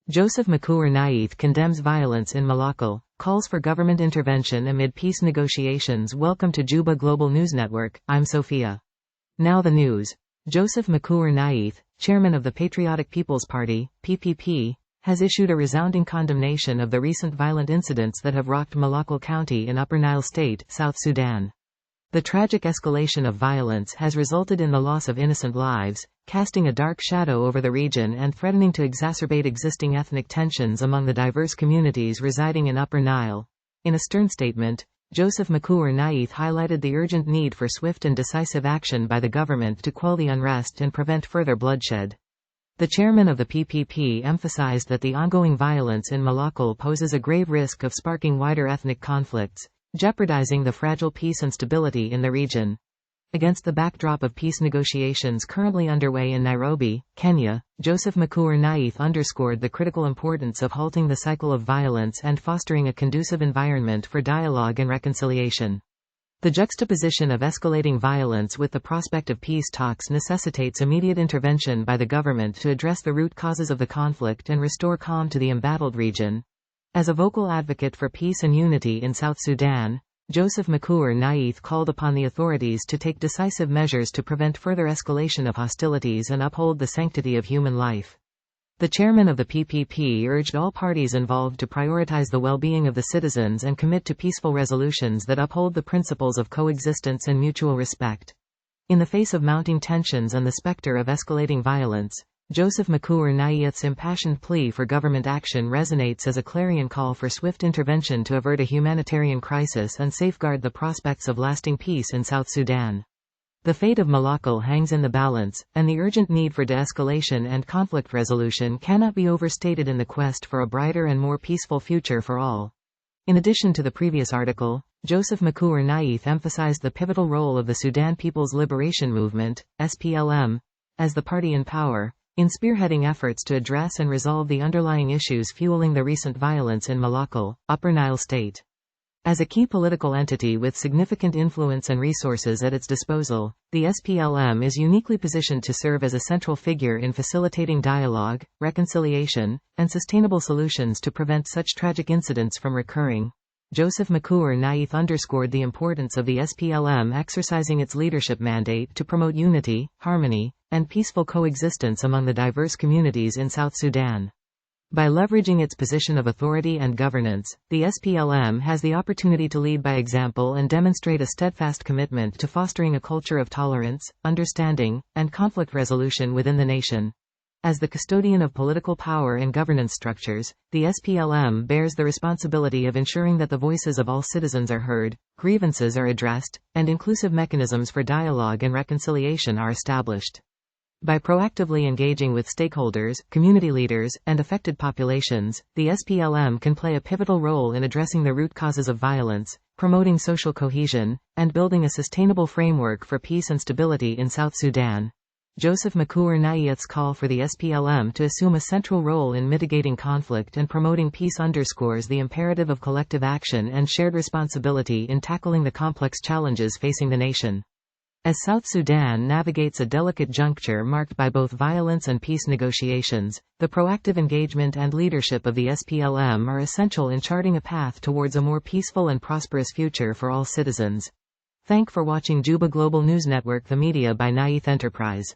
Joseph Makuer Nyieth condemns violence in Malakal, calls for government intervention amid peace negotiations. Welcome to Juba Global News Network, I'm Sophia. Now the news. Joseph Makuer Nyieth, chairman of the Patriotic People's Party, PPP, has issued a resounding condemnation of the recent violent incidents that have rocked Malakal County in Upper Nile State, South Sudan. The tragic escalation of violence has resulted in the loss of innocent lives, casting a dark shadow over the region and threatening to exacerbate existing ethnic tensions among the diverse communities residing in Upper Nile. In a stern statement, Joseph Makuer Nyieth highlighted the urgent need for swift and decisive action by the government to quell the unrest and prevent further bloodshed. The chairman of the PPP emphasized that the ongoing violence in Malakal poses a grave risk of sparking wider ethnic conflicts, jeopardizing the fragile peace and stability in the region. Against the backdrop of peace negotiations currently underway in Nairobi, Kenya, Joseph Makuer Nyieth underscored the critical importance of halting the cycle of violence and fostering a conducive environment for dialogue and reconciliation. The juxtaposition of escalating violence with the prospect of peace talks necessitates immediate intervention by the government to address the root causes of the conflict and restore calm to the embattled region. As a vocal advocate for peace and unity in South Sudan, Joseph Makuer Nyieth called upon the authorities to take decisive measures to prevent further escalation of hostilities and uphold the sanctity of human life. The chairman of the PPP urged all parties involved to prioritize the well-being of the citizens and commit to peaceful resolutions that uphold the principles of coexistence and mutual respect. In the face of mounting tensions and the specter of escalating violence, Joseph Makuer Nyieth's impassioned plea for government action resonates as a clarion call for swift intervention to avert a humanitarian crisis and safeguard the prospects of lasting peace in South Sudan. The fate of Malakal hangs in the balance, and the urgent need for de-escalation and conflict resolution cannot be overstated in the quest for a brighter and more peaceful future for all. In addition to the previous article, Joseph Makuer Nyieth emphasized the pivotal role of the Sudan People's Liberation Movement, SPLM, as the party in power, in spearheading efforts to address and resolve the underlying issues fueling the recent violence in Malakal, Upper Nile State. As a key political entity with significant influence and resources at its disposal, the SPLM is uniquely positioned to serve as a central figure in facilitating dialogue, reconciliation, and sustainable solutions to prevent such tragic incidents from recurring. Joseph Makuer Nyieth underscored the importance of the SPLM exercising its leadership mandate to promote unity, harmony, and peaceful coexistence among the diverse communities in South Sudan. By leveraging its position of authority and governance, the SPLM has the opportunity to lead by example and demonstrate a steadfast commitment to fostering a culture of tolerance, understanding, and conflict resolution within the nation. As the custodian of political power and governance structures, the SPLM bears the responsibility of ensuring that the voices of all citizens are heard, grievances are addressed, and inclusive mechanisms for dialogue and reconciliation are established. By proactively engaging with stakeholders, community leaders, and affected populations, the SPLM can play a pivotal role in addressing the root causes of violence, promoting social cohesion, and building a sustainable framework for peace and stability in South Sudan. Joseph Makuer Nyieth's call for the SPLM to assume a central role in mitigating conflict and promoting peace underscores the imperative of collective action and shared responsibility in tackling the complex challenges facing the nation. As South Sudan navigates a delicate juncture marked by both violence and peace negotiations, the proactive engagement and leadership of the SPLM are essential in charting a path towards a more peaceful and prosperous future for all citizens. Thank for watching Juba Global News Network, the media by Nyieth Enterprise.